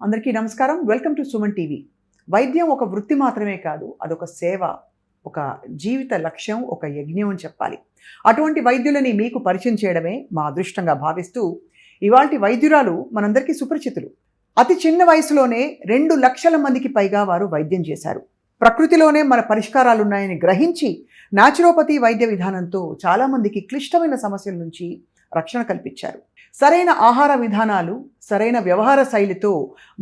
అందరికీ నమస్కారం. Welcome to Suman TV. వైద్యం ఒక వృత్తి మాత్రమే కాదు, అదొక సేవ, ఒక జీవిత లక్ష్యం, ఒక యజ్ఞం అని చెప్పాలి. అటువంటి వైద్యులని మీకు పరిచయం చేయడమే మా అదృష్టంగా భావిస్తూ ఇవాల్టి వైద్యురాలు మనందరికీ సుపరిచితులు. అతి చిన్న వయసులోనే 2 లక్షల మందికి పైగా వారు వైద్యం చేశారు. ప్రకృతిలోనే మన పరిష్కారాలున్నాయని గ్రహించి న్యాచురోపతి వైద్య విధానంతో చాలామందికి క్లిష్టమైన సమస్యల నుంచి రక్షణ కల్పించారు. సరైన ఆహార విధానాలు, సరైన వ్యవహార శైలితో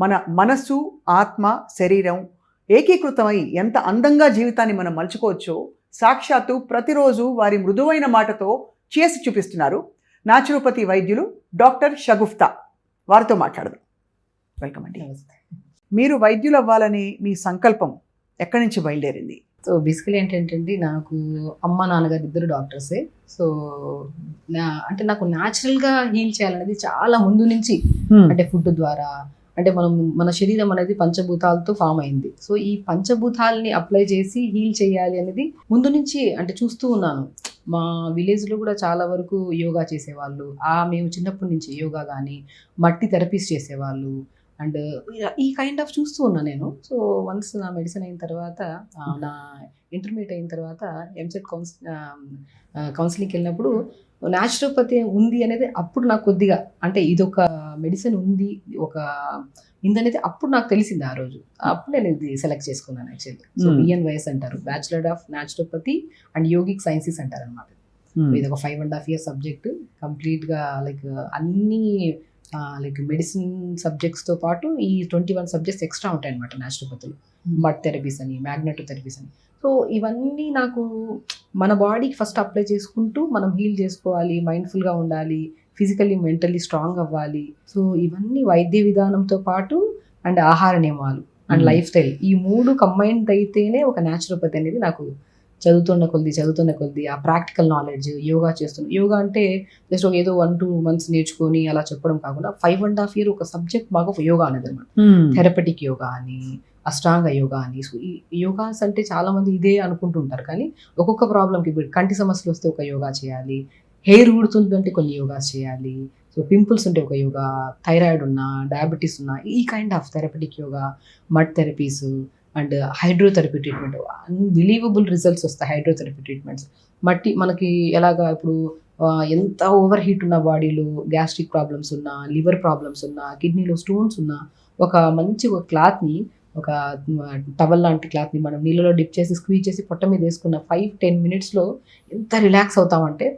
మన మనస్సు, ఆత్మ, శరీరం ఏకీకృతమై ఎంత అందంగా జీవితాన్ని మనం మలుచుకోవచ్చో సాక్షాత్తు ప్రతిరోజు వారి మృదువైన మాటతో చేసి చూపిస్తున్నారు న్యాచురోపతి వైద్యులు డాక్టర్ షగుఫ్తా. వారితో మాట్లాడదాం. వెల్కమ్ అండి. మీరు వైద్యులు అవ్వాలని మీ సంకల్పం ఎక్కడి నుంచి బయలుదేరింది? సో బేసికలీ ఏంటంటే నాకు అమ్మ నాన్నగారు ఇద్దరు డాక్టర్సే. సో అంటే నాకు న్యాచురల్గా హీల్ చేయాలనేది చాలా ముందు నుంచి, అంటే ఫుడ్ ద్వారా, అంటే మన శరీరం అనేది పంచభూతాలతో ఫామ్ అయింది. సో ఈ పంచభూతాలని అప్లై చేసి హీల్ చేయాలి అనేది ముందు నుంచి అంటే చూస్తూ ఉన్నాను. మా విలేజ్లో కూడా చాలా వరకు యోగా చేసేవాళ్ళు. మేము చిన్నప్పటి నుంచి యోగా కానీ మట్టి థెరపీస్ చేసేవాళ్ళు. అండ్ ఈ కైండ్ ఆఫ్ చూస్తూ ఉన్నా నేను. సో వన్స్ నా మెడిసిన్ అయిన తర్వాత, నా ఇంటర్మీడియట్ అయిన తర్వాత ఎంసెట్ కౌన్సిలింగ్కి వెళ్ళినప్పుడు న్యాచురోపతి ఉంది అనేది అప్పుడు నాకు కొద్దిగా, అంటే ఇదొక మెడిసిన్ ఉంది, ఒక ఇందనేది అప్పుడు నాకు తెలిసింది. ఆ రోజు అప్పుడు నేను ఇది సెలెక్ట్ చేసుకున్నాను యాక్చువల్లీ. సో BNYS అంటారు, bachelor of naturopathy and yogic sciences అంటారు అనమాట. ఇది ఒక 5.5 years సబ్జెక్ట్. కంప్లీట్గా లైక్ అన్ని లైక్ మెడిసిన్ సబ్జెక్ట్స్తో పాటు ఈ 21 సబ్జెక్ట్స్ ఎక్స్ట్రా ఉంటాయి అనమాట న్యాచురోపతిలో. మడ్ థెరపీస్ అని, మ్యాగ్నెటో థెరపీస్ అని. సో ఇవన్నీ నాకు మన బాడీకి ఫస్ట్ అప్లై చేసుకుంటూ మనం హీల్ చేసుకోవాలి, మైండ్ఫుల్గా ఉండాలి, ఫిజికల్లీ మెంటల్లీ స్ట్రాంగ్ అవ్వాలి. సో ఇవన్నీ వైద్య విధానంతో పాటు అండ్ ఆహార నియమాలు అండ్ లైఫ్ స్టైల్, ఈ 3 కంబైన్డ్ అయితేనే ఒక న్యాచురోపతి అనేది నాకు చదువుతున్న కొద్ది ఆ ప్రాక్టికల్ నాలెడ్జ్, యోగా చేస్తున్నా. యోగా అంటే జస్ట్ ఏదో 1-2 months నేర్చుకొని అలా చెప్పడం కాకుండా 5.5 years ఒక సబ్జెక్ట్ బాగా యోగా అనేది అనమాట. థెరపటిక్ యోగా అని, అష్టాంగ యోగా అని. సో ఈ యోగాస్ అంటే చాలా మంది ఇదే అనుకుంటుంటారు, కానీ ఒక్కొక్క ప్రాబ్లంకి, కంటి సమస్యలు వస్తే ఒక యోగా చేయాలి, హెయిర్ ఊడుతుందంటే కొన్ని యోగాస్ చేయాలి, సో పింపుల్స్ ఉంటే ఒక యోగా, థైరాయిడ్ ఉన్నా, డయాబెటీస్ ఉన్నా ఈ kind of therapeutic yoga, mud therapies and hydrotherapy treatment. Unbelievable results వస్తాయి హైడ్రోథెరపీ ట్రీట్మెంట్స్. మనకి ఎలాగా ఇప్పుడు ఎంత ఓవర్ హీట్ ఉన్న బాడీలో, గ్యాస్ట్రిక్ ప్రాబ్లమ్స్ ఉన్నా, లివర్ ప్రాబ్లమ్స్ ఉన్నా, కిడ్నీలో స్టోన్స్ ఉన్నా, ఒక క్లాత్ని, ఒక టవల్ లాంటి క్లాత్ని మనం నీళ్ళలో డిప్ చేసి స్క్వీజ్ చేసి పొట్ట మీద వేసుకున్న 5-10 minutesలో ఎంత రిలాక్స్ అవుతామంటే,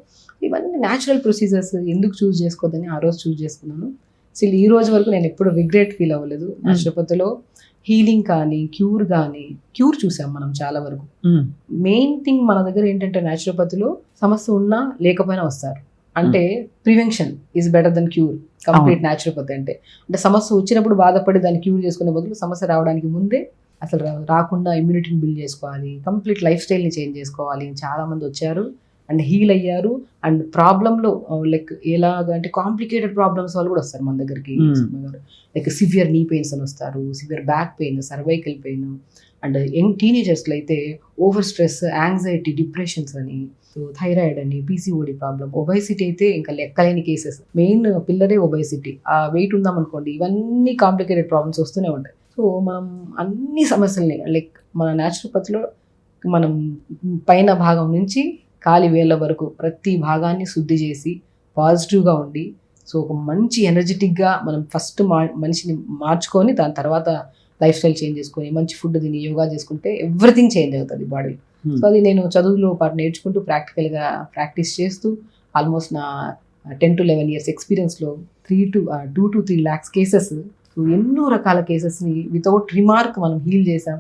ఇవన్నీ న్యాచురల్ ప్రొసీజర్స్. ఎందుకు చూస్ చేసుకోవద్దని ఆ రోజు చూస్ చేసుకున్నాను. సో ఈ రోజు వరకు నేను ఎప్పుడు రిగ్రెట్ ఫీల్ అవ్వలేదు. న్యాచురోపతిలో హీలింగ్ కానీ, క్యూర్ చూసాం మనం చాలా వరకు. మెయిన్ థింగ్ మన దగ్గర ఏంటంటే న్యాచురోపతిలో సమస్య ఉన్నా లేకపోయినా వస్తారు. అంటే prevention is better than cure. Complete naturopathy అంటే సమస్య వచ్చినప్పుడు బాధపడి దాన్ని క్యూర్ చేసుకునే బదులు సమస్య రావడానికి ముందే అసలు రాకుండా ఇమ్యూనిటీని బిల్డ్ చేసుకోవాలి, కంప్లీట్ లైఫ్ స్టైల్ని చేంజ్ చేసుకోవాలి. చాలా మంది వచ్చారు అండ్ హీల్ అయ్యారు. అండ్ ప్రాబ్లంలో లైక్ ఎలాగ అంటే కాంప్లికేటెడ్ ప్రాబ్లమ్స్ వాళ్ళు కూడా వస్తారు మన దగ్గరికి. లైక్ సివియర్ నీ పెయిన్స్ అని వస్తారు, severe back pain, cervical pain. And young టీనేజర్స్లో అయితే ఓవర్ స్ట్రెస్, యాంగ్జైటీ, డిప్రెషన్స్ అని, సో థైరాయిడ్ అని, PCOD ప్రాబ్లం, ఒబైసిటీ అయితే ఇంకా లెక్కలేని కేసెస్. మెయిన్ పిల్లరే ఒబైసిటీ. ఆ వెయిట్ ఉందామనుకోండి, ఇవన్నీ కాంప్లికేటెడ్ ప్రాబ్లమ్స్ వస్తూనే ఉంటాయి. సో మనం అన్ని సమస్యల్ని లైక్ మన న్యాచురోపతిలో మనం పైన భాగం నుంచి కాలి వేళ్ళ వరకు ప్రతి భాగాన్ని శుద్ధి చేసి పాజిటివ్గా ఉండి, సో ఒక మంచి ఎనర్జెటిక్గా మనం ఫస్ట్ మనిషిని మార్చుకొని దాని తర్వాత లైఫ్ స్టైల్ చేంజ్ చేసుకొని మంచి ఫుడ్ తిని యోగా చేసుకుంటే ఎవ్రీథింగ్ చేంజ్ అవుతుంది బాడీ. సో అది నేను చదువులో పాటు నేర్చుకుంటూ ప్రాక్టికల్గా ప్రాక్టీస్ చేస్తూ ఆల్మోస్ట్ నా 10 to 11 years ఎక్స్పీరియన్స్లో 2 to 3 lakhs కేసెస్, ఎన్నో రకాల కేసెస్ని వితౌట్ రిమార్క్ మనం హీల్ చేసాం,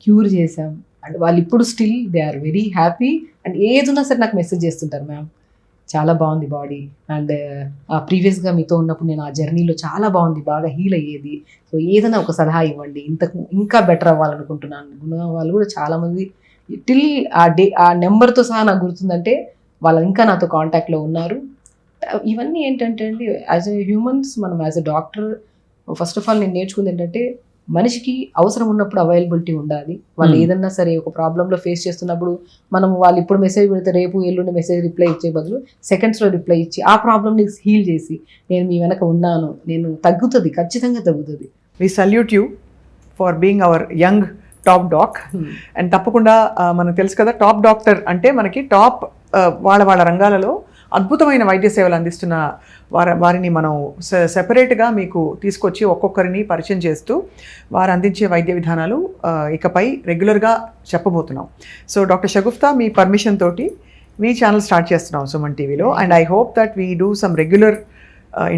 క్యూర్ చేసాం. అండ్ వాళ్ళు ఇప్పుడు still they are very happy. And ఏదున్నా సరే నాకు మెసేజ్ చేస్తుంటారు, మ్యామ్ చాలా బాగుంది బాడీ, అండ్ ప్రీవియస్గా మీతో ఉన్నప్పుడు నేను ఆ జర్నీలో చాలా బాగుంది, బాగా హీల్ అయ్యేది, సో ఏదైనా ఒక సలహా ఇవ్వండి, ఇంకా బెటర్ అవ్వాలనుకుంటున్నాను. వాళ్ళు కూడా చాలామంది టిల్ ఆ నెంబర్తో సహా నాకు గుర్తుందంటే వాళ్ళు ఇంకా నాతో కాంటాక్ట్లో ఉన్నారు. ఇవన్నీ ఏంటంటే అండి, యాజ్ ఎ హ్యూమన్స్ మనం as a doctor first of all నేను నేర్చుకుంది ఏంటంటే, మనిషికి అవసరం ఉన్నప్పుడు అవైలబిలిటీ ఉండాలి. వాళ్ళు ఏదన్నా సరే ఒక ప్రాబ్లంలో ఫేస్ చేస్తున్నప్పుడు మనం వాళ్ళు ఇప్పుడు మెసేజ్ పెడితే రేపు ఎల్లుండి మెసేజ్ రిప్లై ఇచ్చే బదులు సెకండ్స్లో రిప్లై ఇచ్చి ఆ ప్రాబ్లమ్ని హీల్ చేసి నేను మీ వెనక ఉన్నాను, నేను తగ్గుతుంది, ఖచ్చితంగా తగ్గుతుంది, we salute you for being our young top doc. And తప్పకుండా మనకు తెలుసు కదా, టాప్ డాక్టర్ అంటే మనకి టాప్ వాళ్ళ రంగాలలో అద్భుతమైన వైద్య సేవలు అందిస్తున్న వారిని మనం సెపరేట్గా మీకు తీసుకొచ్చి ఒక్కొక్కరిని పరిచయం చేస్తూ వారు అందించే వైద్య విధానాలు ఇకపై రెగ్యులర్గా చెప్పబోతున్నాం. సో డాక్టర్ షగుఫ్తా, మీ పర్మిషన్ తోటి మీ ఛానల్ స్టార్ట్ చేస్తున్నాం సుమన్ టీవీలో. And I hope that we do some regular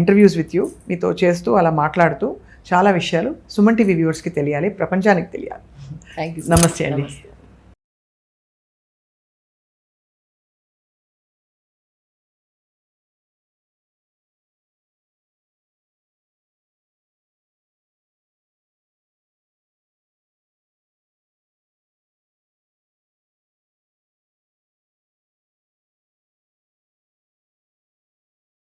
interviews with you. మీతో చేస్తూ అలా మాట్లాడుతూ చాలా విషయాలు సుమన్ టీవీ వ్యూవర్స్కి తెలియాలి, ప్రపంచానికి తెలియాలి. Thank you. నమస్తే అండి.